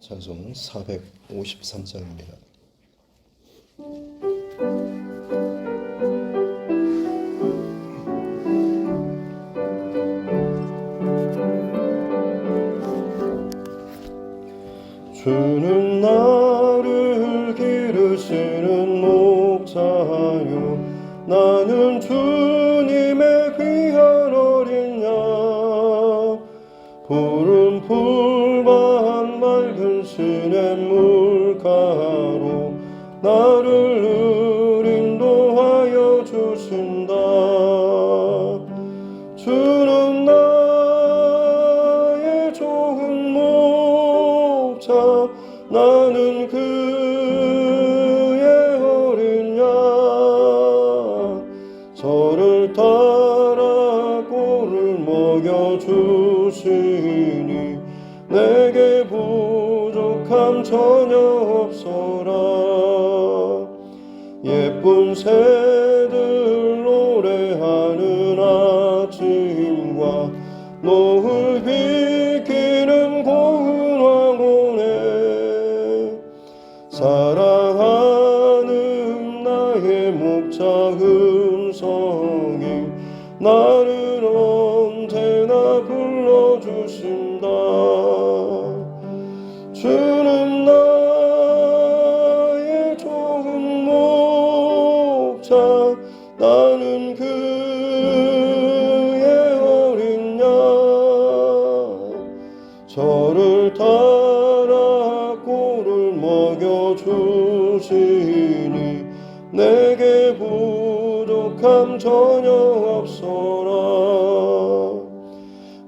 찬송 453장입니다. 주는 나를 기르시는 목자요, 나는 주님의 귀한 어린 양. 푸른 풀밭 맑은 시냇물가로 나를 인도하여 주신다. 주는 나의 좋은 목자, 나는 그의 어린 양. 저를 따라 꼴을 먹여주시니 내게 부족함 전혀 없어라. 예쁜 새들 노래하는 아침과 노을 비키는 고운 황혼에 사랑하는 나의 목자 음성이 나를 언제나 불러주신다. 주는 나의 좋은 목자, 나는 그의 어린 양. 저를 따라 꼴을 먹여주시니 내게 부족함 전혀 없어라.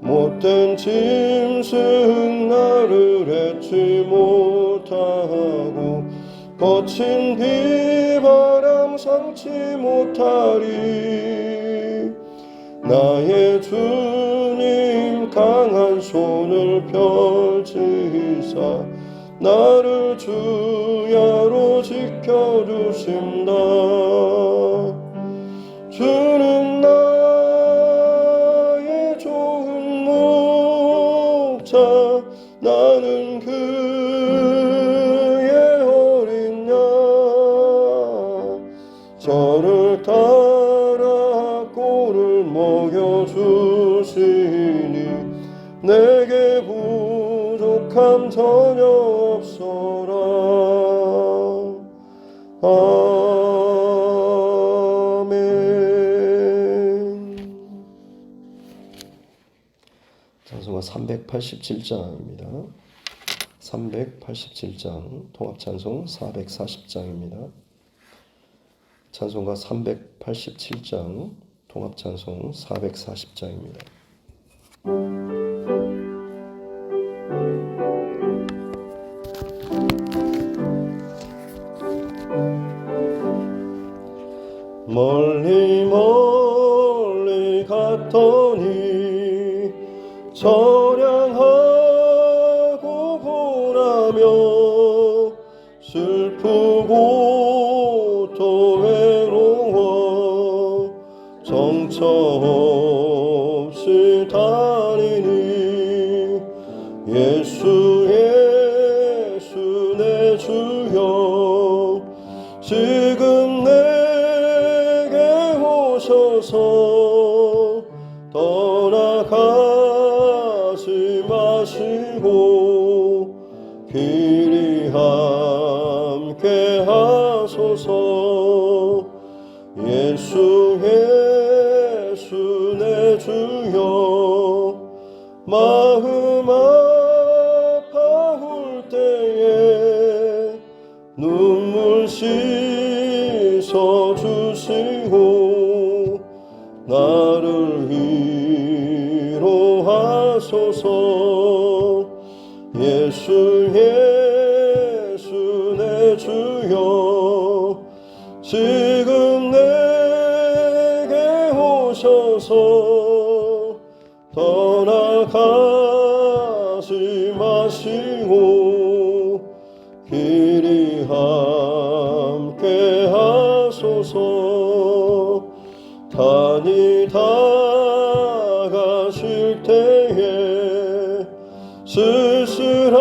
못된 짐승 나를 해치 못하고 거친 비바람 삼지 못하리. 나의 주님 강한 손을 펼치사 나를 주야로 지켜주신다. 주는 나의 좋은 목자, 나는 그의 어린 양. 저를 따라 꼴을 먹여주시니 내게 부족함 전혀 없어라. 아멘. 찬송가 387장입니다. 387장, 통합찬송 440장입니다. 찬송가 387장, 통합찬송 440장입니다. 멀리 멀리 갔더니 처량하고 고나며 슬프고 또 외로워 정처 없이 다니니 예수 예수 내 주여 지금 내게 오셔서 떠나가지 마시고 길이 함께 하소서. 예수 예수 내 주여 마음 아파올 때에 눈물 씻어 주시고 나를 위로하소서. 예수 예수 내 주여 지금 내게 오셔서 떠나가지 마시고 길이 함께 하소서. 다니다 가실 때에 쓸쓸한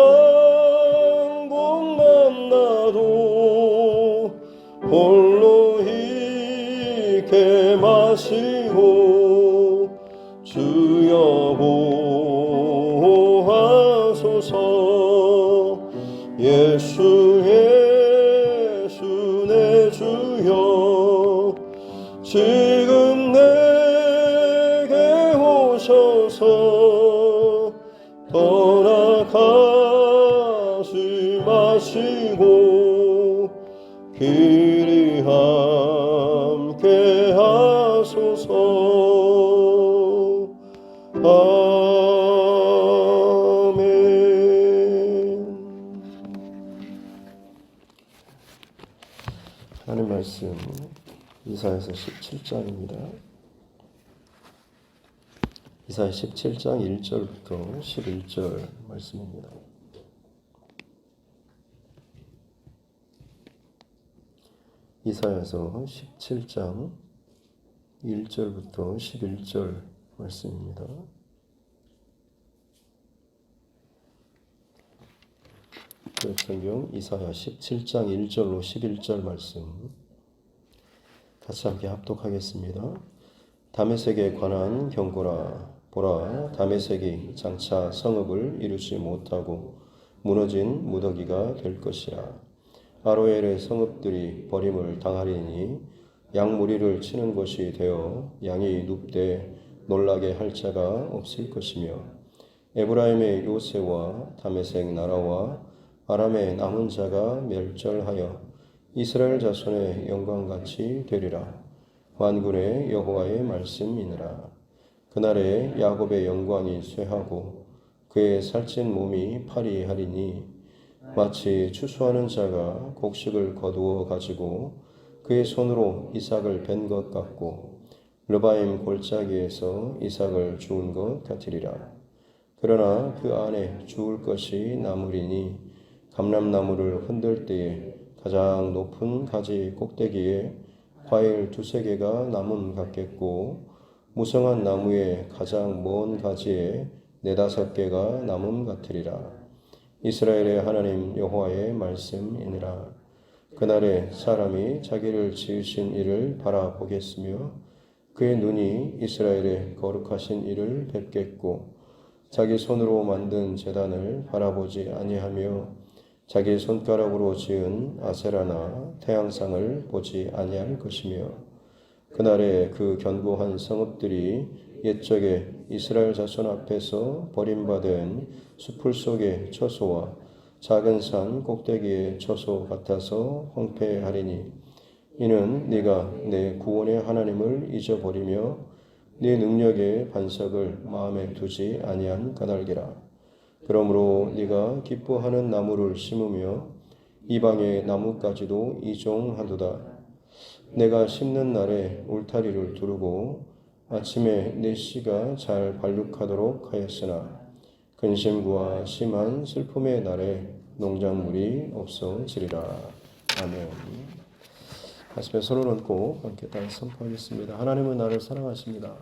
예수 예수 내 주여 지금 내게 오셔서 떠나가지 마시고 길이 함께 하소서. 아멘. 하나님 말씀 이사야서 17장입니다. 이사야 17장 1절부터 11절 말씀입니다. 이사야서 17장 1절부터 11절 말씀입니다. 성경 이사야 17장 1절로 11절 말씀 같이 함께 합독하겠습니다. 다메섹에 관한 경고라. 보라, 다메섹이 장차 성읍을 이루지 못하고 무너진 무더기가 될 것이라. 아로엘의 성읍들이 버림을 당하리니 양무리를 치는 곳이 되어 양이 눕되 놀라게 할 자가 없을 것이며, 에브라임의 요새와 다메섹 나라와 아람의 남은 자가 멸절하여 이스라엘 자손의 영광같이 되리라. 만군의 여호와의 말씀이니라. 그날에 야곱의 영광이 쇠하고 그의 살찐 몸이 파리하리니 마치 추수하는 자가 곡식을 거두어 가지고 그의 손으로 이삭을 벤 것 같고 르바임 골짜기에서 이삭을 주운 것 같으리라. 그러나 그 안에 주울 것이 남으리니 감람나무를 흔들 때에 가장 높은 가지 꼭대기에 과일 2-3개가 남음 같겠고 무성한 나무의 가장 먼 가지에 4-5개가 남음 같으리라. 이스라엘의 하나님 여호와의 말씀이니라. 그날에 사람이 자기를 지으신 이를 바라보겠으며 그의 눈이 이스라엘의 거룩하신 이를 뵙겠고 자기 손으로 만든 제단을 바라보지 아니하며 자기 손가락으로 지은 아세라나 태양상을 보지 아니할 것이며, 그날에 그 견고한 성읍들이 옛적에 이스라엘 자손 앞에서 버림받은 수풀 속의 처소와 작은 산 꼭대기의 처소 같아서 황폐하리니, 이는 네가 내 구원의 하나님을 잊어버리며 네 능력의 반석을 마음에 두지 아니한 까닭이라. 그러므로 네가 기뻐하는 나무를 심으며 이방의 나무까지도 이종하도다. 내가 심는 날에 울타리를 두르고 아침에 내 씨가 잘 발육하도록 하였으나 근심과 심한 슬픔의 날에 농작물이 없어지리라. 아멘. 가슴에 손을 얹고 함께 따라 선포하겠습니다. 하나님은 나를 사랑하십니다.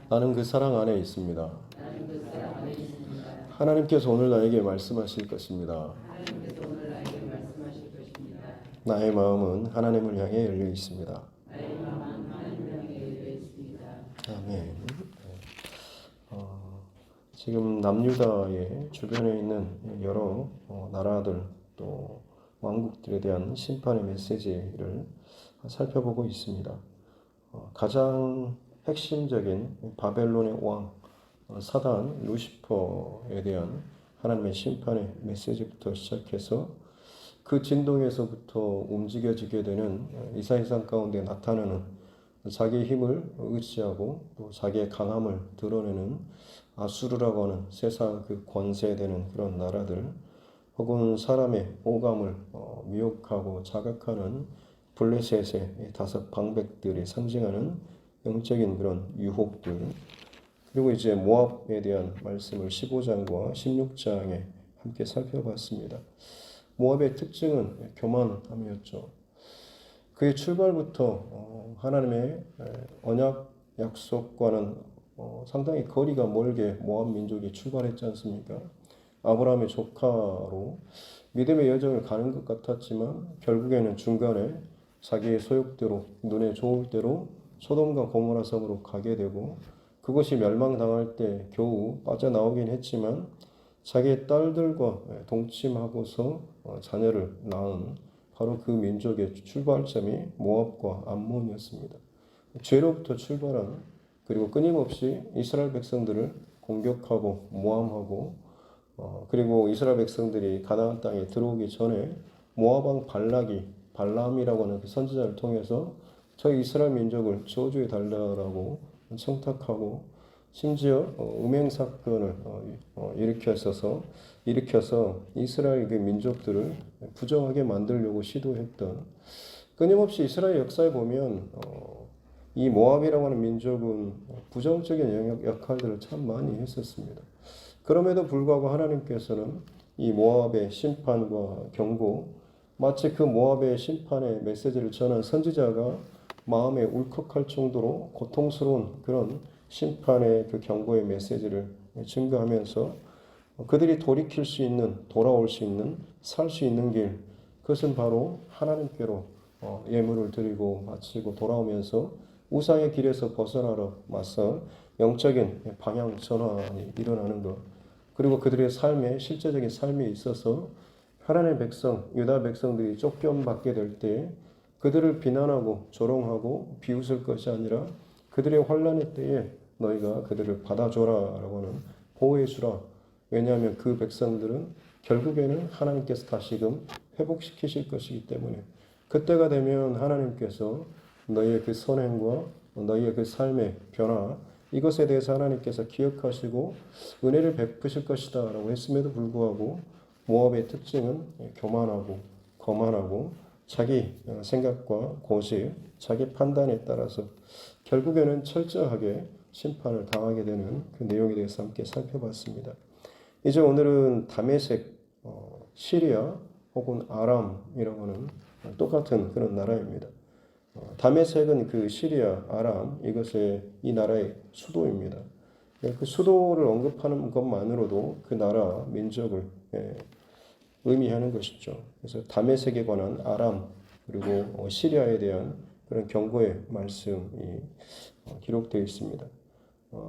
나는 그 사랑 안에 있습니다. 하나님께서 오늘 나에게 말씀하실 것입니다. 나의 마음은 하나님을 향해 열려 있습니다. 아멘. 지금 남유다의 주변에 있는 여러 나라들 또 왕국들에 대한 심판의 메시지를 살펴보고 있습니다. 가장 핵심적인 바벨론의 왕 사단 루시퍼에 대한 하나님의 심판의 메시지부터 시작해서 그 진동에서부터 움직여지게 되는 이사야상 가운데 나타나는 자기의 힘을 의지하고 또 자기의 강함을 드러내는 아수르라고 하는 세상 그 권세되는 그런 나라들, 혹은 사람의 오감을 미혹하고 자극하는 블레셋의 5 방백들이 상징하는 영적인 그런 유혹들, 그리고 이제 모압에 대한 말씀을 15장과 16장에 함께 살펴봤습니다. 모압의 특징은 교만함이었죠. 그의 출발부터 하나님의 언약 약속과는 상당히 거리가 멀게 모압 민족이 출발했지 않습니까? 아브라함의 조카로 믿음의 여정을 가는 것 같았지만 결국에는 중간에 자기의 소욕대로 눈에 좋을 대로 소돔과 고모라 성으로 가게 되고, 그것이 멸망당할 때 겨우 빠져나오긴 했지만 자기의 딸들과 동침하고서 자녀를 낳은 바로 그 민족의 출발점이 모압과 암몬이었습니다. 죄로부터 출발한, 그리고 끊임없이 이스라엘 백성들을 공격하고 모함하고, 그리고 이스라엘 백성들이 가나안 땅에 들어오기 전에 모압 왕 발람이라고 하는 그 선지자를 통해서 저희 이스라엘 민족을 저주해 달라고 청탁하고, 심지어 음행 사건을 일으켜서 이스라엘 그 민족들을 부정하게 만들려고 시도했던, 끊임없이 이스라엘 역사에 보면 이 모압이라고 하는 민족은 부정적인 역할들을 참 많이 했었습니다. 그럼에도 불구하고 하나님께서는 이 모압의 심판과 경고, 마치 그 모압의 심판의 메시지를 전한 선지자가 마음에 울컥할 정도로 고통스러운 그런 심판의 그 경고의 메시지를 증거하면서 그들이 돌이킬 수 있는, 돌아올 수 있는, 살 수 있는 길, 그것은 바로 하나님께로 예물을 드리고 바치고 돌아오면서 우상의 길에서 벗어나러 맞서 영적인 방향 전환이 일어나는 것, 그리고 그들의 삶에, 실제적인 삶에 있어서 하나님의 백성, 유다 백성들이 쫓겨받게 될 때 그들을 비난하고 조롱하고 비웃을 것이 아니라 그들의 환난의 때에 너희가 그들을 받아줘라라고 하는 보호해 주라. 왜냐하면 그 백성들은 결국에는 하나님께서 다시금 회복시키실 것이기 때문에, 그때가 되면 하나님께서 너희의 그 선행과 너희의 그 삶의 변화, 이것에 대해서 하나님께서 기억하시고 은혜를 베푸실 것이다 라고 했음에도 불구하고 모압의 특징은 교만하고 거만하고 자기 생각과 고집, 자기 판단에 따라서 결국에는 철저하게 심판을 당하게 되는 그 내용에 대해서 함께 살펴봤습니다. 이제 오늘은 다메섹, 시리아 혹은 아람이라고 하는 똑같은 그런 나라입니다. 다메섹은 그 시리아, 아람, 이 나라의 수도입니다. 그 수도를 언급하는 것만으로도 그 나라 민족을 의미하는 것이죠. 그래서 다메섹에 관한 아람 그리고 시리아에 대한 그런 경고의 말씀이 기록되어 있습니다.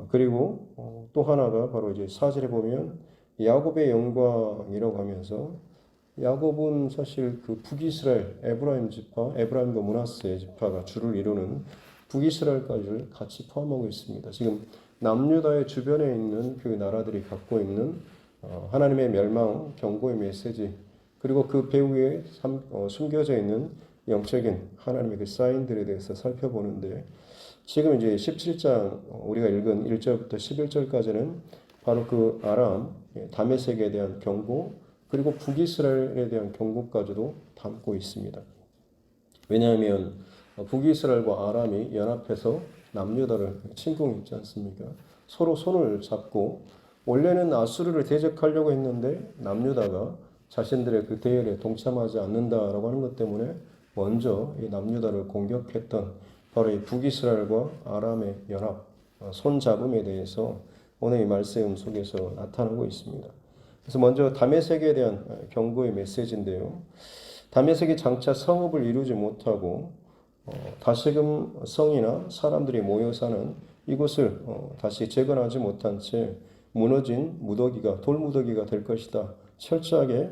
그리고 또 하나가 바로 이제 4절에 보면 야곱의 영광이라고 하면서, 야곱은 사실 그 북이스라엘, 에브라임 지파, 에브라임과 므낫세 지파가 주를 이루는 북이스라엘까지를 같이 포함하고 있습니다. 지금 남유다의 주변에 있는 그 나라들이 갖고 있는 하나님의 멸망, 경고의 메시지, 그리고 그 배후에 숨겨져 있는 영적인 하나님의 그 사인들에 대해서 살펴보는데, 지금 이제 17장 우리가 읽은 1절부터 11절까지는 바로 그 아람, 다메섹에 대한 경고, 그리고 북이스라엘에 대한 경고까지도 담고 있습니다. 왜냐하면 북이스라엘과 아람이 연합해서 남유다를 침공했지 않습니까? 서로 손을 잡고 원래는 아수르를 대적하려고 했는데 남유다가 자신들의 그 대열에 동참하지 않는다라고 하는 것 때문에 먼저 이 남유다를 공격했던 바로 이 북이스라엘과 아람의 연합, 손잡음에 대해서 오늘 이 말씀 속에서 나타나고 있습니다. 그래서 먼저 다메섹에 대한 경고의 메시지인데요. 다메섹이 장차 성읍을 이루지 못하고 다시금 성이나 사람들이 모여 사는 이곳을 다시 재건하지 못한 채 무너진 무더기가, 돌무더기가 될 것이다. 철저하게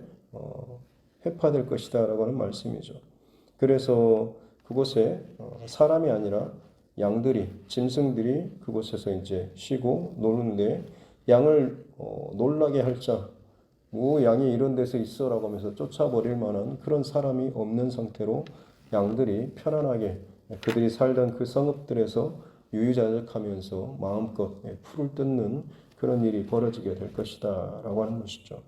회파될 것이다 라고 하는 말씀이죠. 그래서 그곳에 사람이 아니라 양들이, 짐승들이 그곳에서 이제 쉬고 노는데, 양을 놀라게 할 자, 뭐 양이 이런 데서 있어라고 하면서 쫓아버릴 만한 그런 사람이 없는 상태로 양들이 편안하게 그들이 살던 그 성읍들에서 유유자적하면서 마음껏 풀을 뜯는 그런 일이 벌어지게 될 것이다 라고 하는 것이죠.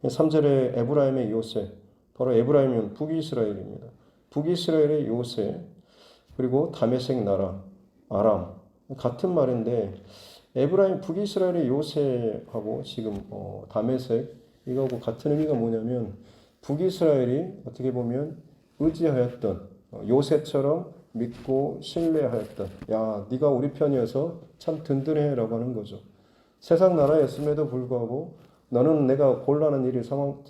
3절에 에브라임의 요새, 바로 에브라임은 북이스라엘입니다. 북이스라엘의 요새, 그리고 다메섹 나라, 아람, 같은 말인데 에브라임, 북이스라엘의 요새하고 지금 다메섹, 이거하고 같은 의미가 뭐냐면, 북이스라엘이 어떻게 보면 의지하였던, 요새처럼 믿고 신뢰하였던, 야 네가 우리 편이어서 참 든든해 라고 하는 거죠. 세상 나라였음에도 불구하고 너는 내가 곤란한 일이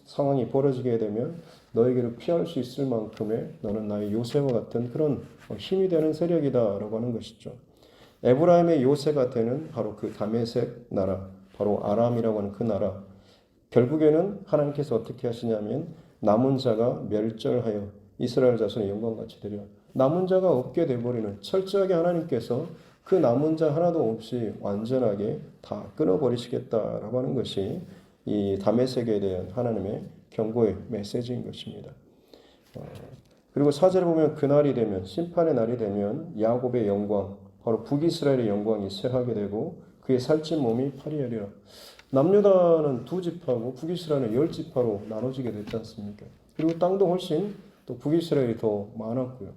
상황이 벌어지게 되면 너에게를 피할 수 있을 만큼의 너는 나의 요새와 같은 그런 힘이 되는 세력이다 라고 하는 것이죠. 에브라임의 요새가 되는 바로 그 다메섹 나라, 바로 아람이라고 하는 그 나라, 결국에는 하나님께서 어떻게 하시냐면 남은 자가 멸절하여 이스라엘 자손의 영광같이 되려 남은 자가 없게 되어버리는 철저하게 하나님께서 그 남은 자 하나도 없이 완전하게 다 끊어버리시겠다라고 하는 것이 이 다메섹에 대한 하나님의 경고의 메시지인 것입니다. 그리고 4절에 보면 그날이 되면 심판의 날이 되면 야곱의 영광 바로 북이스라엘의 영광이 쇠하게 되고 그의 살찐 몸이 파리하리라. 남유다는 2지파고 북이스라엘은 10지파로 나눠지게 됐지 않습니까? 그리고 땅도 훨씬 또 북이스라엘이 더 많았고요.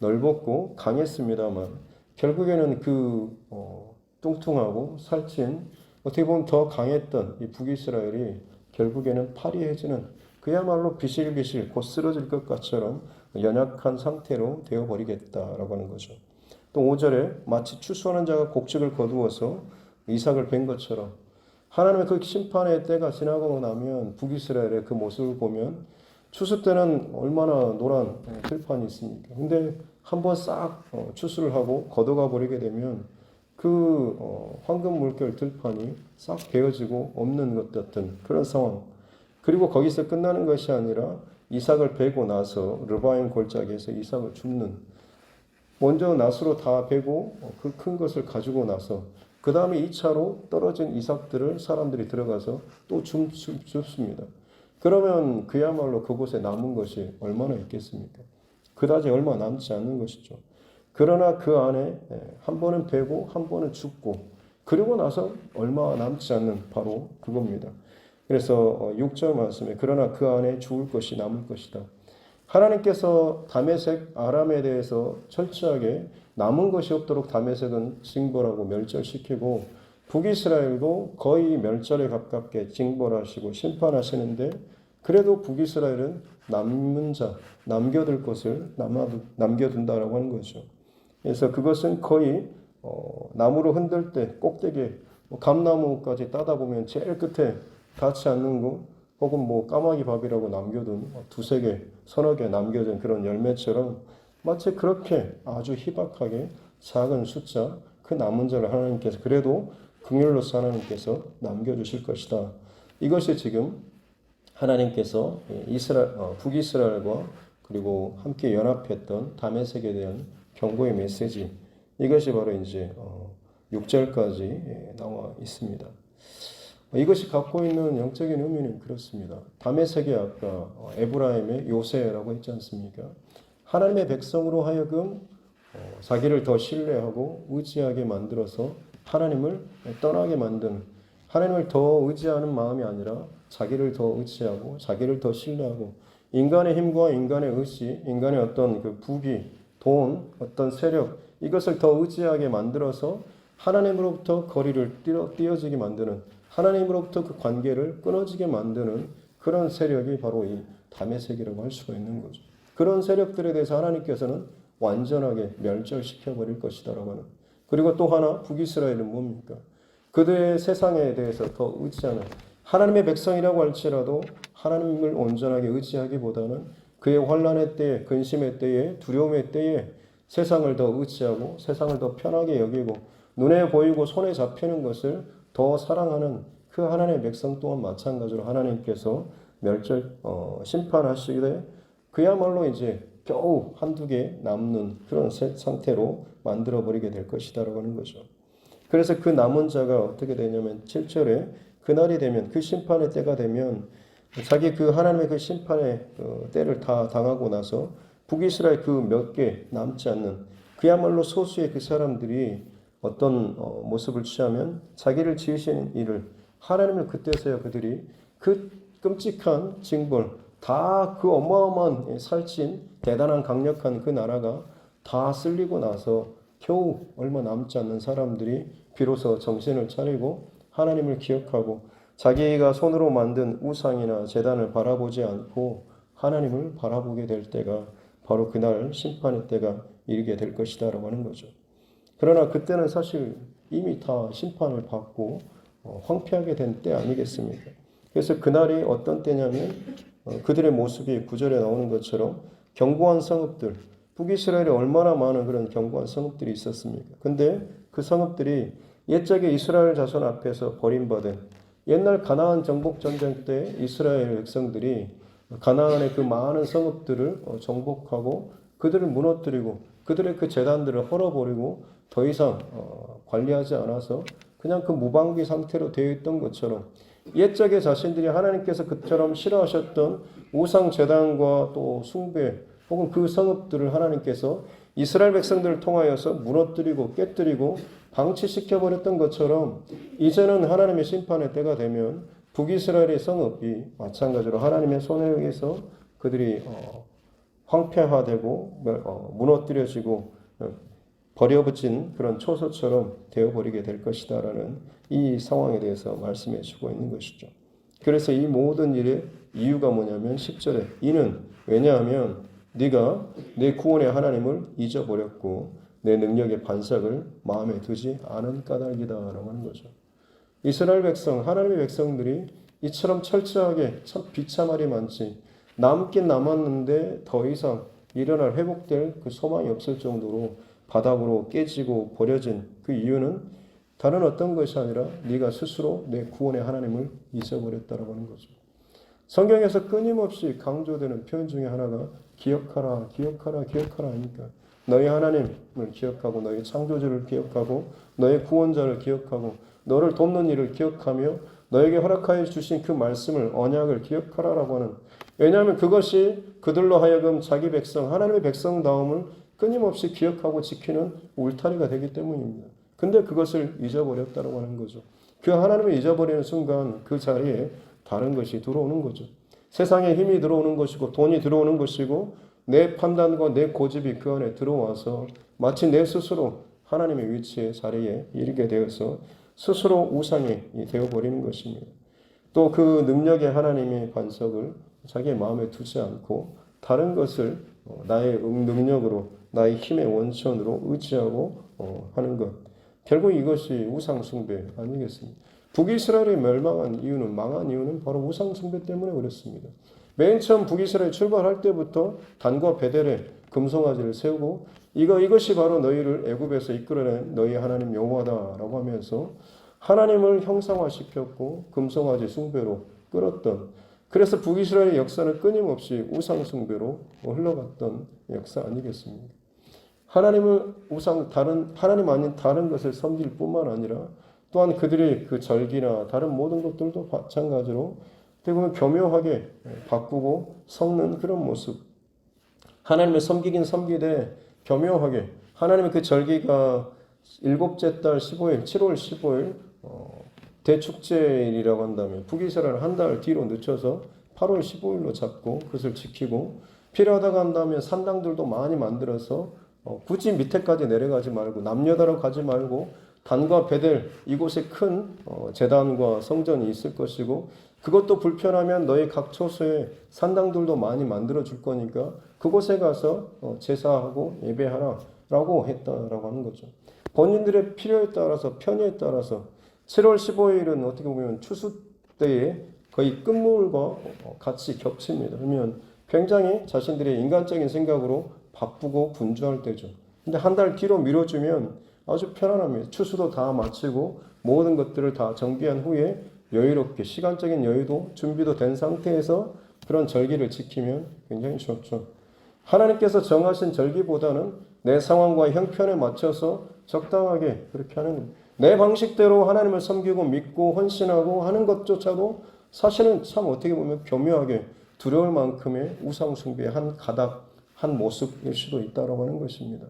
넓었고 강했습니다만 결국에는 그 뚱뚱하고 살찐 어떻게 보면 더 강했던 이 북이스라엘이 결국에는 파리해지는 그야말로 비실비실 곧 쓰러질 것 같처럼 연약한 상태로 되어버리겠다라고 하는 거죠. 또 5절에 마치 추수하는 자가 곡식을 거두어서 이삭을 벤 것처럼 하나님의 그 심판의 때가 지나고 나면 북이스라엘의 그 모습을 보면 추수 때는 얼마나 노란 들판이 있습니까? 근데 한번 싹 추수를 하고 걷어가 버리게 되면 그 황금 물결 들판이 싹 베어지고 없는 것 같은 그런 상황. 그리고 거기서 끝나는 것이 아니라 이삭을 베고 나서 르바임 골짜기에서 이삭을 줍는 먼저 낫으로 다 베고 그 큰 것을 가지고 나서 그 다음에 2차로 떨어진 이삭들을 사람들이 들어가서 또 줍습니다. 그러면 그야말로 그곳에 남은 것이 얼마나 있겠습니까? 그다지 얼마 남지 않는 것이죠. 그러나 그 안에 한 번은 베고 한 번은 줍고 그리고 나서 얼마 남지 않는 바로 그겁니다. 그래서 6절 말씀에 그러나 그 안에 죽을 것이 남을 것이다. 하나님께서 다메섹 아람에 대해서 철저하게 남은 것이 없도록 다메섹은 징벌하고 멸절시키고 북이스라엘도 거의 멸절에 가깝게 징벌하시고 심판하시는데 그래도 북이스라엘은 남은 자, 남겨둘 것을 남겨둔다라고 하는 거죠. 그래서 그것은 거의 나무로 흔들 때 꼭대기에 감나무까지 따다 보면 제일 끝에 닿지 않는 거 혹은 까마귀 밥이라고 남겨둔 2-3개, 3-4개 남겨둔 그런 열매처럼 마치 그렇게 아주 희박하게 작은 숫자 그 남은 자를 하나님께서 그래도 긍휼로서 하나님께서 남겨주실 것이다. 이것이 지금 하나님께서 북이스라엘과 그리고 함께 연합했던 다메섹에 대한 경고의 메시지 이것이 바로 이제 6절까지 나와 있습니다. 이것이 갖고 있는 영적인 의미는 그렇습니다. 다메섹이 아까 에브라임의 요새라고 했지 않습니까? 하나님의 백성으로 하여금 자기를 더 신뢰하고 의지하게 만들어서 하나님을 떠나게 만든 하나님을 더 의지하는 마음이 아니라 자기를 더 의지하고 자기를 더 신뢰하고 인간의 힘과 인간의 의지, 인간의 어떤 그 부귀, 돈, 어떤 세력 이것을 더 의지하게 만들어서 하나님으로부터 거리를 띄어지게 만드는 하나님으로부터 그 관계를 끊어지게 만드는 그런 세력이 바로 이 다메섹이라고 할 수가 있는 거죠. 그런 세력들에 대해서 하나님께서는 완전하게 멸절시켜 버릴 것이다라고 하는. 그리고 또 하나 북이스라엘은 뭡니까? 그들의 세상에 대해서 더 의지하는 하나님의 백성이라고 할지라도 하나님을 온전하게 의지하기보다는 그의 환난의 때에 근심의 때에 두려움의 때에 세상을 더 의지하고 세상을 더 편하게 여기고 눈에 보이고 손에 잡히는 것을 더 사랑하는 그 하나님의 백성 또한 마찬가지로 하나님께서 심판하시되 그야말로 이제 겨우 1-2개 남는 그런 상태로 만들어버리게 될 것이다라고 하는 거죠. 그래서 그 남은 자가 어떻게 되냐면 7절에 그날이 되면 그 심판의 때가 되면 자기 그 하나님의 그 심판의 때를 다 당하고 나서 북이스라엘 그 몇 개 남지 않는 그야말로 소수의 그 사람들이 어떤 모습을 취하면 자기를 지으신 이를 하나님을 그때서야 그들이 그 끔찍한 징벌 다 그 어마어마한 살찐 대단한 강력한 그 나라가 다 쓸리고 나서 겨우 얼마 남지 않는 사람들이 비로소 정신을 차리고 하나님을 기억하고 자기가 손으로 만든 우상이나 제단을 바라보지 않고 하나님을 바라보게 될 때가 바로 그날 심판의 때가 이르게 될 것이다라고 하는 거죠. 그러나 그때는 사실 이미 다 심판을 받고 황폐하게 된 때 아니겠습니까? 그래서 그날이 어떤 때냐면 그들의 모습이 9절에 나오는 것처럼 견고한 성읍들, 북이스라엘에 얼마나 많은 그런 견고한 성읍들이 있었습니까? 근데 그 성읍들이 옛적에 이스라엘 자손 앞에서 버림받은 옛날 가나안 정복 전쟁 때 이스라엘 백성들이 가나안의 그 많은 성읍들을 정복하고 그들을 무너뜨리고 그들의 그 제단들을 헐어버리고 더 이상 관리하지 않아서 그냥 그 무방비 상태로 되어 있던 것처럼 옛적에 자신들이 하나님께서 그처럼 싫어하셨던 우상 제단과 또 숭배 혹은 그 성읍들을 하나님께서 이스라엘 백성들을 통하여서 무너뜨리고 깨뜨리고 방치시켜버렸던 것처럼 이제는 하나님의 심판의 때가 되면 북이스라엘의 성읍이 마찬가지로 하나님의 손에 의해서 그들이 황폐화되고 무너뜨려지고 버려붙인 그런 초소처럼 되어버리게 될 것이다라는 이 상황에 대해서 말씀해 주고 있는 것이죠. 그래서 이 모든 일의 이유가 뭐냐면 10절에 이는 왜냐하면 네가 내 구원의 하나님을 잊어버렸고 내 능력의 반석을 마음에 두지 않은 까닭이다라고 하는 거죠. 이스라엘 백성, 하나님의 백성들이 이처럼 철저하게 참 비참하리 많지 남긴 남았는데 더 이상 일어날 회복될 그 소망이 없을 정도로 바닥으로 깨지고 버려진 그 이유는 다른 어떤 것이 아니라 네가 스스로 내 구원의 하나님을 잊어버렸다라고 하는 거죠. 성경에서 끊임없이 강조되는 표현 중에 하나가 기억하라, 기억하라, 기억하라 하니까 너희 하나님을 기억하고 너희 창조주를 기억하고 너희 구원자를 기억하고 너를 돕는 일을 기억하며 너에게 허락하여 주신 그 말씀을 언약을 기억하라라고 하는 왜냐하면 그것이 그들로 하여금 자기 백성, 하나님의 백성다움을 끊임없이 기억하고 지키는 울타리가 되기 때문입니다. 근데 그것을 잊어버렸다고 하는 거죠. 그 하나님을 잊어버리는 순간 그 자리에 다른 것이 들어오는 거죠. 세상에 힘이 들어오는 것이고 돈이 들어오는 것이고 내 판단과 내 고집이 그 안에 들어와서 마치 내 스스로 하나님의 위치에 자리에 이르게 되어서 스스로 우상이 되어버리는 것입니다. 또 그 능력의 하나님의 반석을 자기의 마음에 두지 않고 다른 것을 나의 능력으로 나의 힘의 원천으로 의지하고 하는 것. 결국 이것이 우상숭배 아니겠습니까? 북이스라엘이 멸망한 이유는 망한 이유는 바로 우상숭배 때문에 그렇습니다. 맨 처음 북이스라엘 출발할 때부터 단과 베델에 금송아지를 세우고 이것이 바로 너희를 애굽에서 이끌어낸 너희 하나님 여호와다라고 하면서 하나님을 형상화시켰고 금송아지 숭배로 끌었던 그래서 북이스라엘의 역사는 끊임없이 우상숭배로 흘러갔던 역사 아니겠습니까? 하나님을 하나님 아닌 다른 것을 섬길 뿐만 아니라 또한 그들이 그 절기나 다른 모든 것들도 마찬가지로 어떻게 보면 교묘하게 바꾸고 섞는 그런 모습. 하나님을 섬기긴 섬기되 교묘하게 하나님의 그 절기가 일곱째 달 15일, 7월 15일 대축제일이라고 한다면 북이스라엘 한 달 뒤로 늦춰서 8월 15일로 잡고 그것을 지키고 필요하다고 한다면 산당들도 많이 만들어서 굳이 밑에까지 내려가지 말고 남녀다로 가지 말고 단과 베델 이곳에 큰 제단과 성전이 있을 것이고 그것도 불편하면 너희 각 처소에 산당들도 많이 만들어 줄 거니까 그곳에 가서 제사하고 예배하라 라고 했다라고 하는 거죠. 본인들의 필요에 따라서 편의에 따라서 7월 15일은 어떻게 보면 추수 때에 거의 끝물과 같이 겹칩니다. 그러면 굉장히 자신들의 인간적인 생각으로 바쁘고 분주할 때죠. 근데 한 달 뒤로 미뤄주면 아주 편안합니다. 추수도 다 마치고 모든 것들을 다 정비한 후에 여유롭게 시간적인 여유도 준비도 된 상태에서 그런 절기를 지키면 굉장히 좋죠. 하나님께서 정하신 절기보다는 내 상황과 형편에 맞춰서 적당하게 그렇게 하는 내 방식대로 하나님을 섬기고 믿고 헌신하고 하는 것조차도 사실은 참 어떻게 보면 교묘하게 두려울 만큼의 우상숭배의 한 가닥, 한 모습일 수도 있다고 하는 것입니다.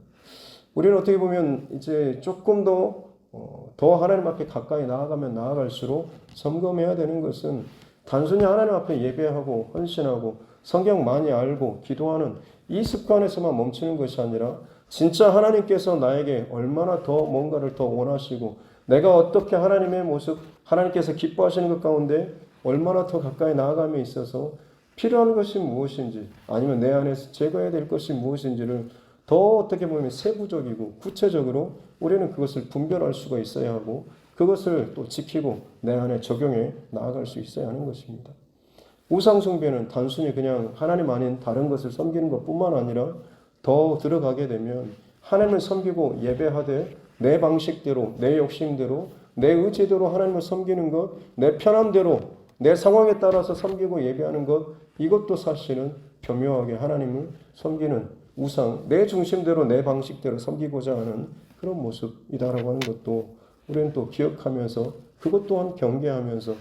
우리는 어떻게 보면 이제 조금 더 하나님 앞에 가까이 나아가면 나아갈수록 점검해야 되는 것은 단순히 하나님 앞에 예배하고 헌신하고 성경 많이 알고 기도하는 이 습관에서만 멈추는 것이 아니라 진짜 하나님께서 나에게 얼마나 더 뭔가를 더 원하시고 내가 어떻게 하나님의 모습, 하나님께서 기뻐하시는 것 가운데 얼마나 더 가까이 나아감에 있어서 필요한 것이 무엇인지 아니면 내 안에서 제거해야 될 것이 무엇인지를 더 어떻게 보면 세부적이고 구체적으로 우리는 그것을 분별할 수가 있어야 하고 그것을 또 지키고 내 안에 적용해 나아갈 수 있어야 하는 것입니다. 우상숭배는 단순히 그냥 하나님 아닌 다른 것을 섬기는 것뿐만 아니라 더 들어가게 되면 하나님을 섬기고 예배하되 내 방식대로 내 욕심대로 내 의지대로 하나님을 섬기는 것, 내 편함대로 내 상황에 따라서 섬기고 예배하는 것, 이것도 사실은 교묘하게 하나님을 섬기는 우상, 내 중심대로 내 방식대로 섬기고자 하는 그런 모습이다라고 하는 것도 우리는 또 기억하면서 그것 또한 경계하면서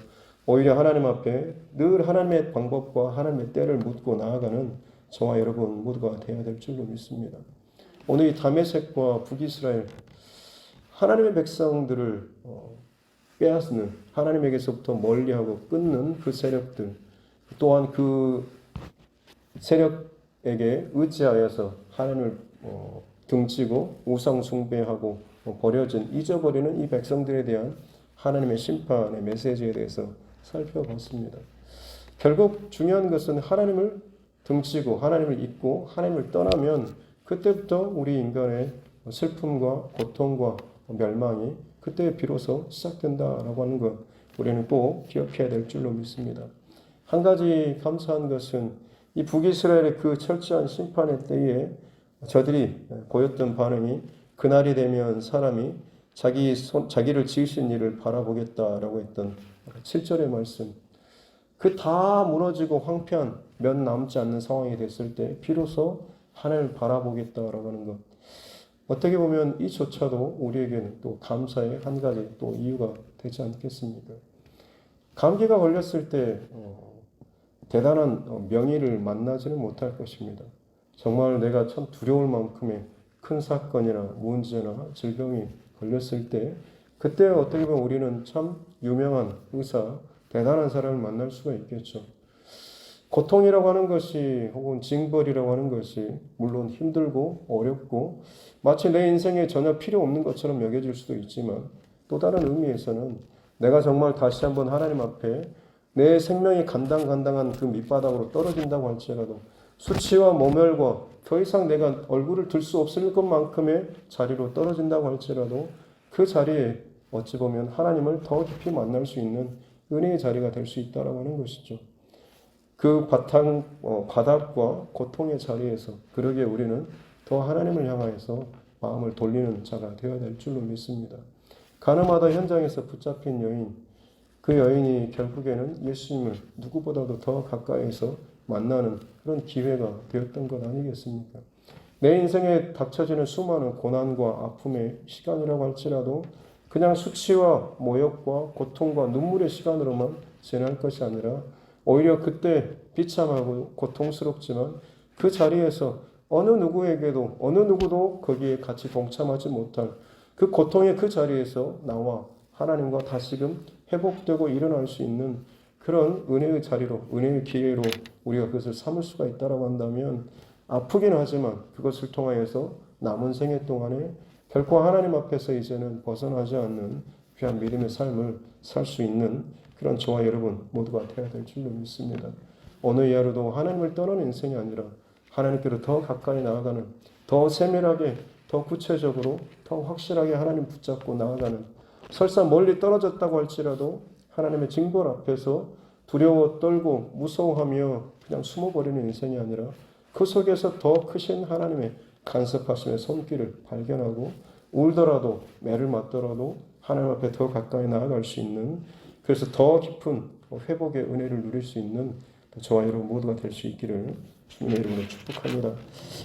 오히려 하나님 앞에 늘 하나님의 방법과 하나님의 때를 묻고 나아가는 저와 여러분 모두가 되어야 될 줄로 믿습니다. 오늘 이 다메섹과 북이스라엘 하나님의 백성들을 빼앗는 하나님에게서부터 멀리하고 끊는 그 세력들 또한 그 세력에게 의지하여서 하나님을 등지고 우상 숭배하고 버려진 잊어버리는 이 백성들에 대한 하나님의 심판의 메시지에 대해서 살펴봤습니다. 결국 중요한 것은 하나님을 등지고 하나님을 잊고 하나님을 떠나면 그때부터 우리 인간의 슬픔과 고통과 멸망이 그때 비로소 시작된다라고 하는 것 우리는 꼭 기억해야 될 줄로 믿습니다. 한 가지 감사한 것은 이 북이스라엘의 그 철저한 심판의 때에 저들이 보였던 반응이 그날이 되면 사람이 자기를 지으신 이를 바라보겠다라고 했던 7절의 말씀. 그 다 무너지고 황폐한 몇 남지 않는 상황이 됐을 때 비로소 하나님을 바라보겠다라고 하는 것. 어떻게 보면 이조차도 우리에게는 또 감사의 한 가지 또 이유가 되지 않겠습니까? 감기가 걸렸을 때 대단한 명의를 만나지는 못할 것입니다. 정말 내가 참 두려울 만큼의 큰 사건이나 문제나 질병이 걸렸을 때 그때 어떻게 보면 우리는 참 유명한 의사, 대단한 사람을 만날 수가 있겠죠. 고통이라고 하는 것이 혹은 징벌이라고 하는 것이 물론 힘들고 어렵고 마치 내 인생에 전혀 필요 없는 것처럼 여겨질 수도 있지만 또 다른 의미에서는 내가 정말 다시 한번 하나님 앞에 내 생명이 간당간당한 그 밑바닥으로 떨어진다고 할지라도 수치와 모멸과 더 이상 내가 얼굴을 들 수 없을 것만큼의 자리로 떨어진다고 할지라도 그 자리에 어찌 보면 하나님을 더 깊이 만날 수 있는 은혜의 자리가 될 수 있다라고 하는 것이죠. 그 바닥과 고통의 자리에서 그러기에 우리는 더 하나님을 향하여서 마음을 돌리는 자가 되어야 될 줄로 믿습니다. 가늠하다 현장에서 붙잡힌 여인, 그 여인이 결국에는 예수님을 누구보다도 더 가까이에서 만나는 그런 기회가 되었던 것 아니겠습니까? 내 인생에 닥쳐지는 수많은 고난과 아픔의 시간이라고 할지라도 그냥 수치와 모욕과 고통과 눈물의 시간으로만 지날 것이 아니라 오히려 그때 비참하고 고통스럽지만 그 자리에서 어느 누구에게도 어느 누구도 거기에 같이 동참하지 못할 그 고통의 그 자리에서 나와 하나님과 다시금 회복되고 일어날 수 있는 그런 은혜의 자리로 은혜의 기회로 우리가 그것을 삼을 수가 있다고 한다면 아프긴 하지만 그것을 통하여서 남은 생애 동안에 결코 하나님 앞에서 이제는 벗어나지 않는 귀한 믿음의 삶을 살 수 있는 그런 저와 여러분 모두가 되어야 될 줄로 믿습니다. 어느 이하로도 하나님을 떠나는 인생이 아니라 하나님께로 더 가까이 나아가는 더 세밀하게 더 구체적으로 더 확실하게 하나님 붙잡고 나아가는 설사 멀리 떨어졌다고 할지라도 하나님의 징벌 앞에서 두려워 떨고 무서워하며 그냥 숨어버리는 인생이 아니라 그 속에서 더 크신 하나님의 간섭하심의 손길을 발견하고 울더라도 매를 맞더라도 하나님 앞에 더 가까이 나아갈 수 있는 그래서 더 깊은 회복의 은혜를 누릴 수 있는 저와 여러분 모두가 될 수 있기를 주님의 이름으로 축복합니다.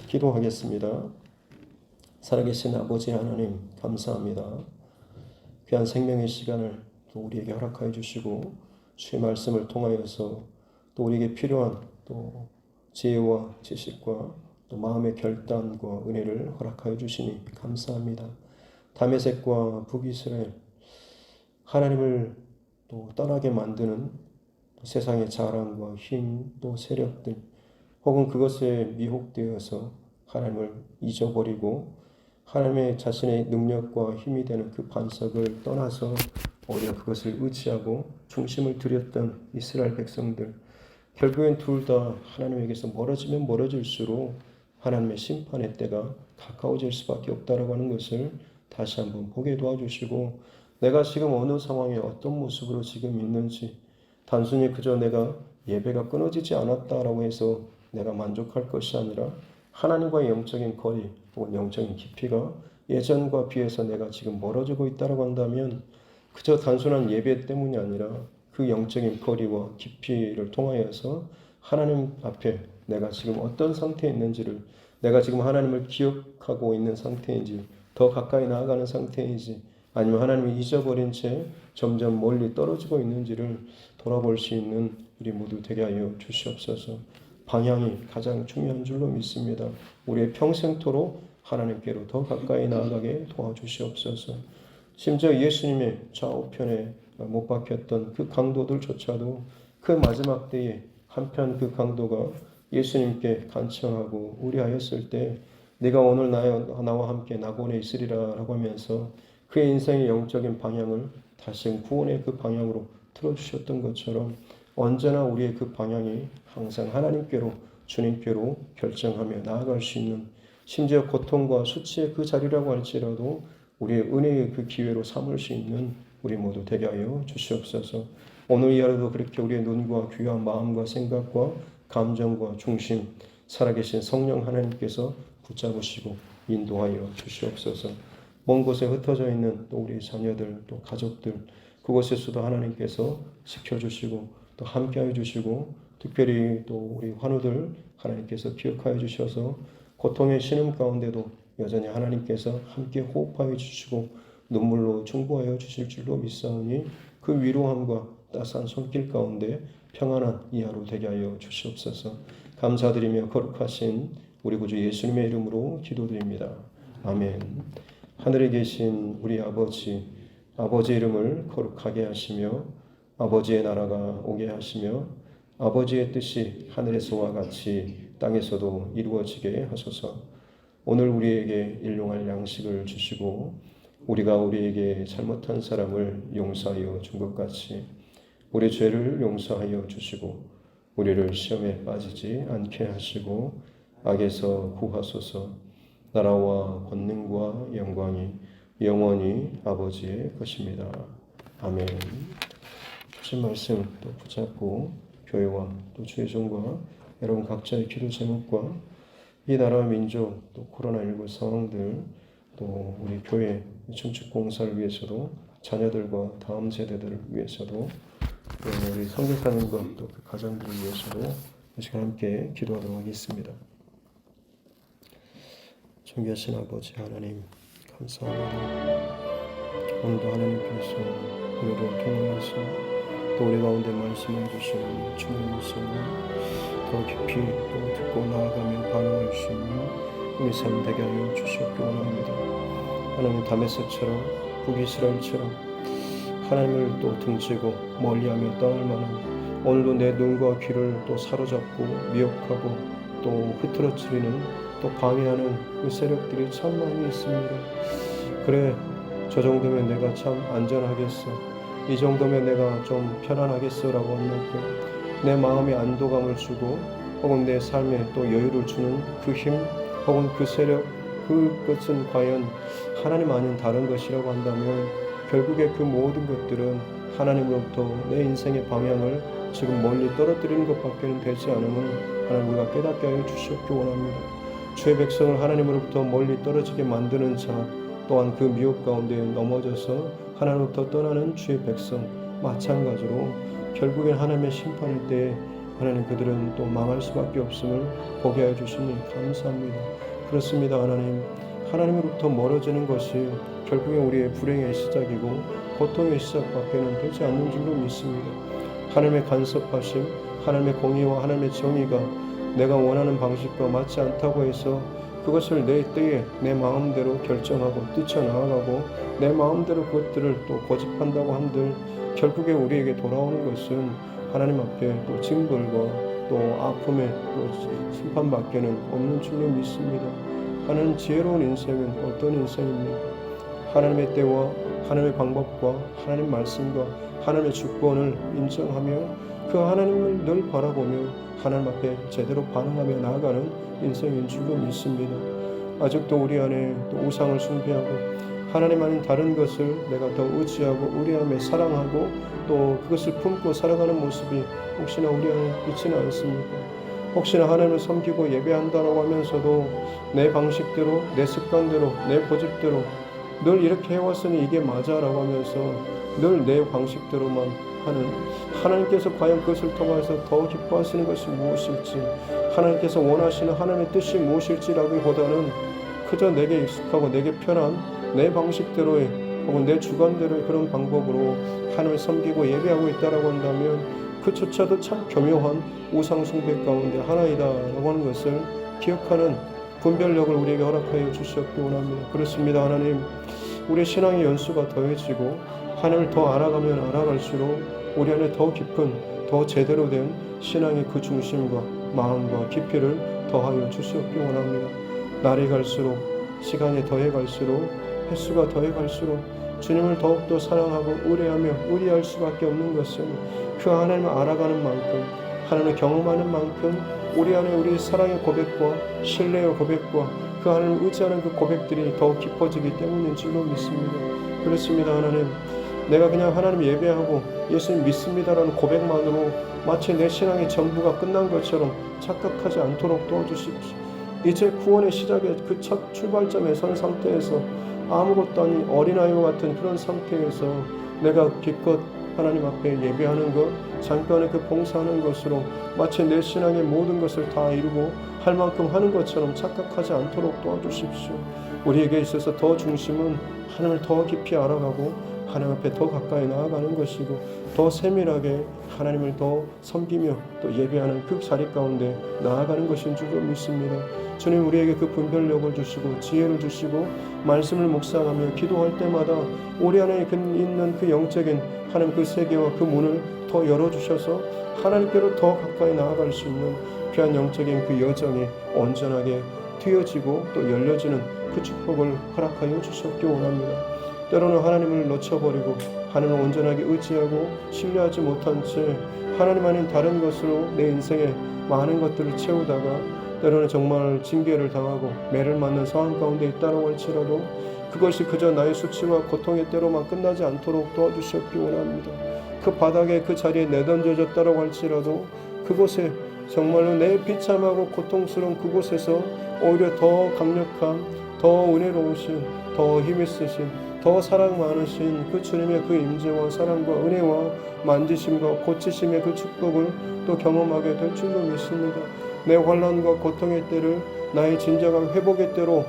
기도하겠습니다. 살아계신 아버지 하나님 감사합니다. 귀한 생명의 시간을 또 우리에게 허락하여 주시고 주의 말씀을 통하여서 또 우리에게 필요한 또 지혜와 지식과 또 마음의 결단과 은혜를 허락하여 주시니 감사합니다. 다메섹과 북이스라엘 하나님을 또 떠나게 만드는 세상의 자랑과 힘 또 세력들 혹은 그것에 미혹되어서 하나님을 잊어버리고 하나님의 자신의 능력과 힘이 되는 그 반석을 떠나서 오히려 그것을 의지하고 중심을 들였던 이스라엘 백성들 결국엔 둘 다 하나님에게서 멀어지면 멀어질수록 하나님의 심판의 때가 가까워질 수밖에 없다라고 하는 것을 다시 한번 보게 도와주시고 내가 지금 어느 상황에 어떤 모습으로 지금 있는지 단순히 그저 내가 예배가 끊어지지 않았다라고 해서 내가 만족할 것이 아니라 하나님과의 영적인 거리 혹은 영적인 깊이가 예전과 비해서 내가 지금 멀어지고 있다고 한다면 그저 단순한 예배 때문이 아니라 그 영적인 거리와 깊이를 통하여서 하나님 앞에 내가 지금 어떤 상태에 있는지를, 내가 지금 하나님을 기억하고 있는 상태인지, 더 가까이 나아가는 상태인지, 아니면 하나님을 잊어버린 채 점점 멀리 떨어지고 있는지를 돌아볼 수 있는 우리 모두 되게 하여 주시옵소서. 방향이 가장 중요한 줄로 믿습니다. 우리의 평생토록 하나님께로 더 가까이 나아가게 도와주시옵소서. 심지어 예수님의 좌우편에 못 박혔던 그 강도들조차도 그 마지막 때에 한편 그 강도가 예수님께 간청하고 우려하였을 때 네가 오늘 나와 함께 낙원에 있으리라 라고 하면서 그의 인생의 영적인 방향을 다시 구원의 그 방향으로 틀어주셨던 것처럼 언제나 우리의 그 방향이 항상 하나님께로, 주님께로 결정하며 나아갈 수 있는, 심지어 고통과 수치의 그 자리라고 할지라도 우리의 은혜의 그 기회로 삼을 수 있는 우리 모두 되게 하여 주시옵소서. 오늘 이 하루도 그렇게 우리의 눈과 귀와 마음과 생각과 감정과 중심, 살아계신 성령 하나님께서 붙잡으시고 인도하여 주시옵소서. 먼 곳에 흩어져 있는 또 우리 자녀들, 또 가족들, 그곳에서도 하나님께서 지켜주시고 또 함께하여 주시고, 특별히 또 우리 환우들 하나님께서 기억하여 주셔서 고통의 신음 가운데도 여전히 하나님께서 함께 호흡하여 주시고 눈물로 충고하여 주실 줄로 믿사오니 그 위로함과 따스한 손길 가운데 평안한 이 하루 되게 하여 주시옵소서. 감사드리며 거룩하신 우리 구주 예수님의 이름으로 기도드립니다. 아멘. 하늘에 계신 우리 아버지, 아버지의 이름을 거룩하게 하시며 아버지의 나라가 오게 하시며 아버지의 뜻이 하늘에서와 같이 땅에서도 이루어지게 하소서. 오늘 우리에게 일용할 양식을 주시고 우리가 우리에게 잘못한 사람을 용서하여 준 것 같이 우리 죄를 용서하여 주시고 우리를 시험에 빠지지 않게 하시고 악에서 구하소서. 나라와 권능과 영광이 영원히 아버지의 것입니다. 아멘. 주신 말씀 또 붙잡고 교회와 또 주의 종과 여러분 각자의 기도 제목과 이 나라와 민족 또 코로나19 상황들 또 우리 교회 증축 공사를 위해서도 자녀들과 다음 세대들을 위해서도 또 우리 선교사님과 또 그 가정들을 위해서도 이 시간 함께 기도하도록 하겠습니다. 존귀하신 아버지 하나님 감사합니다. 오늘도 하나님께서 우리를 통하여서 또 우리 가운데 말씀해 주시는 주님의 말씀을 더 깊이 또 듣고 나아가며 반응할 수 있는 우리 삶 되게 하여 주시옵기 원합니다. 하나님 다메섹처럼 북이스라엘처럼 하나님을 또 등지고 멀리하며 떠날 만한 오늘도 내 눈과 귀를 또 사로잡고 미혹하고 또 흐트러뜨리는 또 방해하는 그 세력들이 참 많이 있습니다. 그래, 저 정도면 내가 참 안전하겠어, 이 정도면 내가 좀 편안하겠어 라고 할 만큼 내 마음에 안도감을 주고 혹은 내 삶에 또 여유를 주는 그 힘 혹은 그 세력, 그것은 과연 하나님 아닌 다른 것이라고 한다면 결국에 그 모든 것들은 하나님으로부터 내 인생의 방향을 지금 멀리 떨어뜨리는 것밖에는 되지 않음을 하나님 우리가 깨닫게 하여 주시옵기 원합니다. 주의 백성을 하나님으로부터 멀리 떨어지게 만드는 자 또한 그 미혹 가운데 넘어져서 하나님으로부터 떠나는 주의 백성 마찬가지로 결국엔 하나님의 심판일 때 하나님 그들은 또 망할 수밖에 없음을 보게 하여 주시니 감사합니다. 그렇습니다. 하나님으로부터 멀어지는 것이 결국엔 우리의 불행의 시작이고 고통의 시작밖에는 되지 않는 줄로 믿습니다. 하나님의 간섭하심, 하나님의 공의와 하나님의 정의가 내가 원하는 방식과 맞지 않다고 해서 그것을 내 때에 내 마음대로 결정하고 뛰쳐나아가고 내 마음대로 그것들을 또 고집한다고 한들 결국에 우리에게 돌아오는 것은 하나님 앞에 또 징벌과 또 아픔의 또 심판밖에는 없는 줄로 믿습니다. 하나님 지혜로운 인생은 어떤 인생입니까? 하나님의 때와 하나님의 방법과 하나님 말씀과 하나님의 주권을 인정하며 그 하나님을 늘 바라보며 하나님 앞에 제대로 반응하며 나아가는 인생인 줄로 믿습니다. 아직도 우리 안에 또 우상을 숭배하고 하나님 아닌 다른 것을 내가 더 의지하고 의뢰하며 사랑하고 또 그것을 품고 살아가는 모습이 혹시나 우리 안에 있지는 않습니까? 혹시나 하나님을 섬기고 예배한다라고 하면서도 내 방식대로 내 습관대로 내 고집대로 늘 이렇게 해왔으니 이게 맞아라고 하면서 늘 내 방식대로만 하는, 하나님께서 과연 그것을 통해서 더 기뻐하시는 것이 무엇일지, 하나님께서 원하시는 하나님의 뜻이 무엇일지라기보다는 그저 내게 익숙하고 내게 편한 내 방식대로의 혹은 내 주관대로의 그런 방법으로 하나님을 섬기고 예배하고 있다라고 한다면 그조차도 참 교묘한 우상 숭배 가운데 하나이다라고 하는 것을 기억하는 분별력을 우리에게 허락하여 주시옵기 원합니다. 그렇습니다. 하나님, 우리 신앙의 연수가 더해지고 하나님을 더 알아가면 알아갈수록 우리 안에 더 깊은, 더 제대로 된 신앙의 그 중심과 마음과 깊이를 더하여 주시옵기 원합니다. 날이 갈수록, 시간이 더해갈수록, 횟수가 더해갈수록 주님을 더욱더 사랑하고 의뢰하며 의리할 수밖에 없는 것은 그 하나님을 알아가는 만큼, 하나님을 경험하는 만큼 우리 안에 우리 사랑의 고백과 신뢰의 고백과 그 하나님을 의지하는 그 고백들이 더욱 깊어지기 때문인 줄로 믿습니다. 그렇습니다. 하나님, 내가 그냥 하나님 예배하고 예수님 믿습니다라는 고백만으로 마치 내 신앙의 전부가 끝난 것처럼 착각하지 않도록 도와주십시오. 이제 구원의 시작의 그 첫 출발점에 선 상태에서 아무것도 아닌 어린아이와 같은 그런 상태에서 내가 기껏 하나님 앞에 예배하는 것, 잠깐의 그 봉사하는 것으로 마치 내 신앙의 모든 것을 다 이루고 할 만큼 하는 것처럼 착각하지 않도록 도와주십시오. 우리에게 있어서 더 중심은 하나님을 더 깊이 알아가고 하나님 앞에 더 가까이 나아가는 것이고 더 세밀하게 하나님을 더 섬기며 또 예배하는 그 자리 가운데 나아가는 것인 줄로 믿습니다. 주님, 우리에게 그 분별력을 주시고 지혜를 주시고 말씀을 묵상하며 기도할 때마다 우리 안에 있는 그 영적인 하나님 그 세계와 그 문을 더 열어주셔서 하나님께로 더 가까이 나아갈 수 있는 귀한 영적인 그 여정이 온전하게 트여지고 또 열려지는 그 축복을 허락하여 주셨기 원합니다. 때로는 하나님을 놓쳐버리고 하나님을 온전하게 의지하고 신뢰하지 못한 채 하나님 아닌 다른 것으로 내 인생에 많은 것들을 채우다가 때로는 정말 징계를 당하고 매를 맞는 상황 가운데 있다고 할지라도 그것이 그저 나의 수치와 고통의 때로만 끝나지 않도록 도와주셨기 원합니다. 그 바닥에 그 자리에 내던져졌다고 할지라도 그곳에 정말로 내 비참하고 고통스러운 그곳에서 오히려 더 강력한, 더 은혜로우신, 더 힘있으신, 더 사랑 많으신 그 주님의 그 임재와 사랑과 은혜와 만지심과 고치심의 그 축복을 또 경험하게 될 줄로 믿습니다. 내 환난과 고통의 때를 나의 진정한 회복의 때로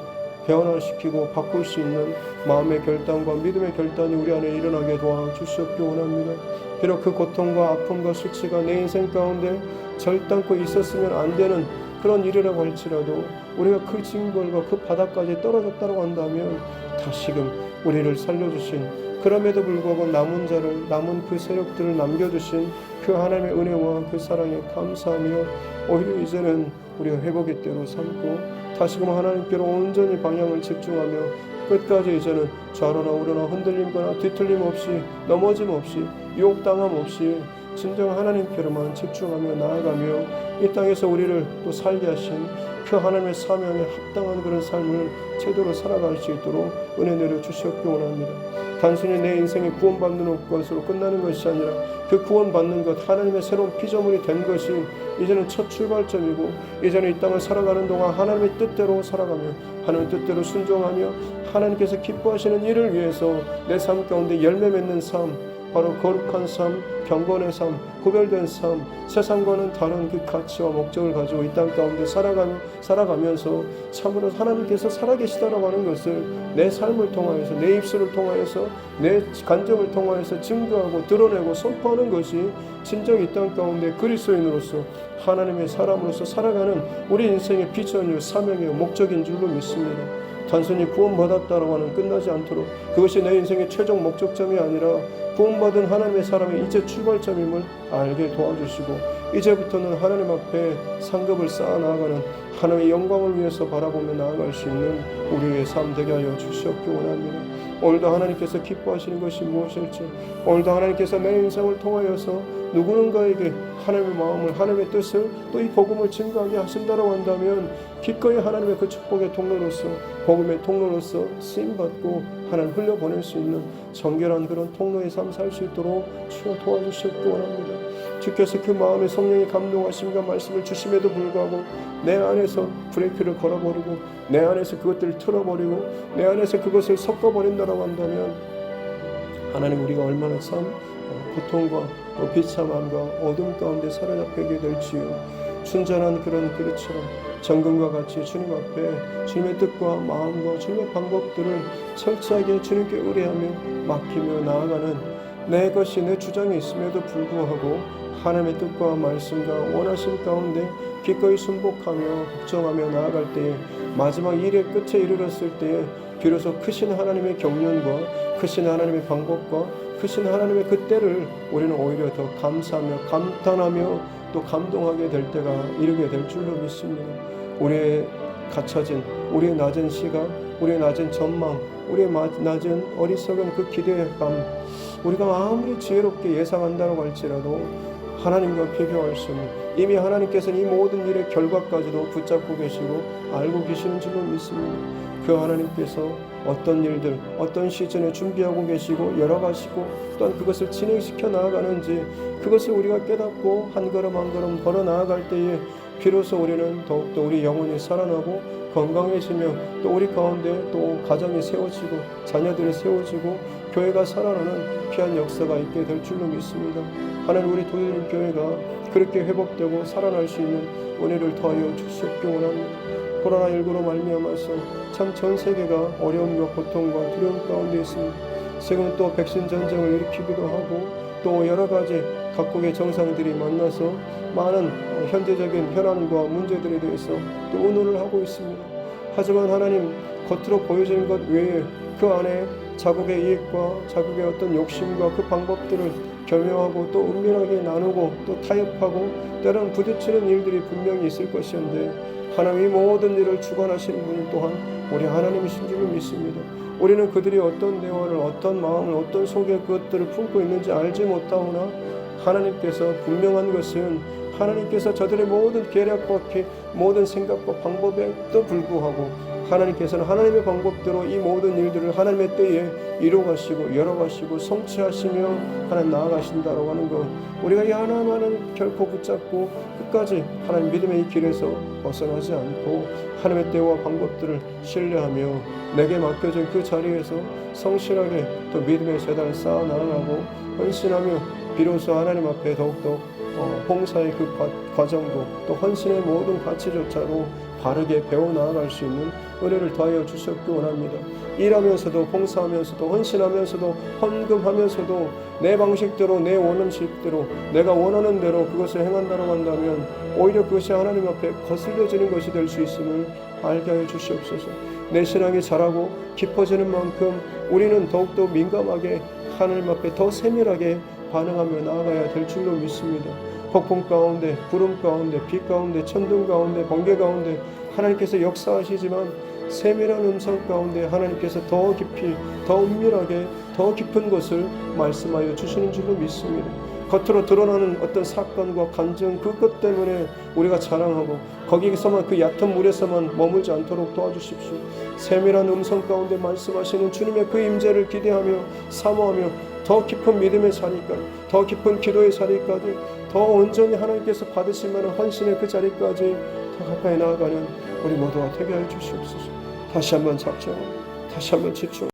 변화시키고 바꿀 수 있는 마음의 결단과 믿음의 결단이 우리 안에 일어나게 도와주시옵기 원합니다. 비록 그 고통과 아픔과 수치가 내 인생 가운데 절단코 있었으면 안 되는 그런 일이라고 할지라도 우리가 그 징벌과 그 바닥까지 떨어졌다고 한다면 다시금 우리를 살려주신, 그럼에도 불구하고 남은 자를, 남은 그 세력들을 남겨두신 그 하나님의 은혜와 그 사랑에 감사하며 오히려 이제는 우리가 회복의 때로 삼고 다시금 하나님께로 온전히 방향을 집중하며 끝까지 이제는 좌로나 우로나 흔들림거나 뒤틀림 없이 넘어짐 없이 유혹당함 없이 진정 하나님께로만 집중하며 나아가며 이 땅에서 우리를 또 살게 하신 그 하나님의 사명에 합당한 그런 삶을 제대로 살아갈 수 있도록 은혜 내려 주시옵기 원합니다. 단순히 내 인생이 구원받는 것으로 끝나는 것이 아니라 그 구원받는 것, 하나님의 새로운 피조물이 된 것이 이제는 첫 출발점이고 이제는 이 땅을 살아가는 동안 하나님의 뜻대로 살아가며 하나님의 뜻대로 순종하며 하나님께서 기뻐하시는 일을 위해서 내 삶 가운데 열매 맺는 삶, 바로 거룩한 삶, 경건의 삶, 구별된 삶, 세상과는 다른 그 가치와 목적을 가지고 이 땅 가운데 살아가면서 참으로 하나님께서 살아계시다라고 하는 것을 내 삶을 통하여서, 내 입술을 통하여서, 내 간정을 통하여서 증거하고 드러내고 선포하는 것이 진정 이 땅 가운데 그리스도인으로서 하나님의 사람으로서 살아가는 우리 인생의 비전이요 사명이요 목적인 줄로 믿습니다. 단순히 구원받았다라고 하는 끝나지 않도록 그것이 내 인생의 최종 목적점이 아니라 구원받은 하나님의 사람의 이제 출발점임을 알게 도와주시고 이제부터는 하나님 앞에 상급을 쌓아 나아가는 하나님의 영광을 위해서 바라보며 나아갈 수 있는 우리의 삶 되게 하여 주시옵기 원합니다. 오늘도 하나님께서 기뻐하시는 것이 무엇일지, 오늘도 하나님께서 내 인생을 통하여서 누구는가에게 하나님의 마음을, 하나님의 뜻을 또 이 복음을 증거하게 하신다고 한다면 기꺼이 하나님의 그 축복의 통로로서, 복음의 통로로서 쓰임받고 하나님 흘려보낼 수 있는 정결한 그런 통로의 삶 살 수 있도록 주여 도와주시옵기 원합니다. 주께서 그 마음에 성령의 감동하심과 말씀을 주심에도 불구하고 내 안에서 브레이크를 걸어버리고 내 안에서 그것들을 틀어버리고 내 안에서 그것을 섞어버린다고 한다면 하나님, 우리가 얼마나 참 고통과 또 비참함과 어둠 가운데 사로잡히게 될지요. 순전한 그런 그릇처럼 정금과 같이 주님 앞에 주님의 뜻과 마음과 주님의 방법들을 철저하게 주님께 의뢰하며 맡기며 나아가는 내 것이 내 주장이 있음에도 불구하고 하나님의 뜻과 말씀과 원하심 가운데 기꺼이 순복하며 복종하며 나아갈 때에 마지막 일의 끝에 이르렀을 때에 비로소 크신 하나님의 경륜과 크신 하나님의 방법과 크신 하나님의 그 때를 우리는 오히려 더 감사하며 감탄하며 또 감동하게 될 때가 이르게 될 줄로 믿습니다. 우리의 갖춰진, 우리의 낮은 시각, 우리의 낮은 전망, 우리의 낮은 어리석은 그 기대감, 우리가 아무리 지혜롭게 예상한다고 할지라도 하나님과 비교할 수 없는, 이미 하나님께서는 이 모든 일의 결과까지도 붙잡고 계시고 알고 계시는 줄로 믿습니다. 그 하나님께서 어떤 일들, 어떤 시즌에 준비하고 계시고 열어가시고 또한 그것을 진행시켜 나아가는지 그것을 우리가 깨닫고 한 걸음 한 걸음 걸어 나아갈 때에 비로소 우리는 더욱더 우리 영혼이 살아나고 건강해지며 또 우리 가운데 또 가정이 세워지고 자녀들이 세워지고 교회가 살아나는 귀한 역사가 있게 될 줄로 믿습니다. 하나님, 우리 도요일 교회가 그렇게 회복되고 살아날 수 있는 은혜를 더하여 주시옵기 원합니다. 코로나19로 말미암아서 참 전 세계가 어려움과 고통과 두려움 가운데 있습니다. 지금 또 백신 전쟁을 일으키기도 하고 또 여러 가지 각국의 정상들이 만나서 많은 현재적인 현안과 문제들에 대해서 또 의논을 하고 있습니다. 하지만 하나님, 겉으로 보여지는 것 외에 그 안에 자국의 이익과 자국의 어떤 욕심과 그 방법들을 결명하고 또 은밀하게 나누고 또 타협하고 때로는 부딪히는 일들이 분명히 있을 것이었는데 하나님이 모든 일을 주관하시는 분 또한 우리 하나님이신 줄로 믿습니다. 우리는 그들이 어떤 대화를, 어떤 마음을, 어떤 속에 그것들을 품고 있는지 알지 못하오나 하나님께서 분명한 것은 하나님께서 저들의 모든 계략과 모든 생각과 방법에도 불구하고 하나님께서는 하나님의 방법대로 이 모든 일들을 하나님의 때에 이루어가시고 열어가시고 성취하시며 하나님 나아가신다라고 하는 것, 우리가 이 하나님을 결코 붙잡고 끝까지 하나님 믿음의 이 길에서 벗어나지 않고 하나님의 때와 방법들을 신뢰하며 내게 맡겨진 그 자리에서 성실하게 또 믿음의 재단을 쌓아 나아가고 헌신하며 비로소 하나님 앞에 더욱더 봉사의 그 과정도 또 헌신의 모든 가치조차도 바르게 배워 나아갈 수 있는 은혜를 더하여 주셨기 원합니다. 일하면서도 봉사하면서도 헌신하면서도 헌금하면서도 내 방식대로 내 원함식대로 내가 원하는 대로 그것을 행한다고 한다면 오히려 그것이 하나님 앞에 거슬려지는 것이 될 수 있음을 알게 하여 주시옵소서. 내 신앙이 자라고 깊어지는 만큼 우리는 더욱더 민감하게 하나님 앞에 더 세밀하게 반응하며 나아가야 될 줄로 믿습니다. 폭풍 가운데, 구름 가운데, 비 가운데, 천둥 가운데, 번개 가운데 하나님께서 역사하시지만 세밀한 음성 가운데 하나님께서 더 깊이, 더 은밀하게, 더 깊은 것을 말씀하여 주시는 줄로 믿습니다. 겉으로 드러나는 어떤 사건과 감정 그것 때문에 우리가 자랑하고 거기서만 그 얕은 물에서만 머물지 않도록 도와주십시오. 세밀한 음성 가운데 말씀하시는 주님의 그 임재를 기대하며 사모하며 더 깊은 믿음의 자리까지, 더 깊은 기도의 자리까지, 더 온전히 하나님께서 받으실 만한 헌신의 그 자리까지 더 가까이 나아가는 우리 모두가 되게 하여 주시옵소서. 다시 한번 작정하고 다시 한번 집중.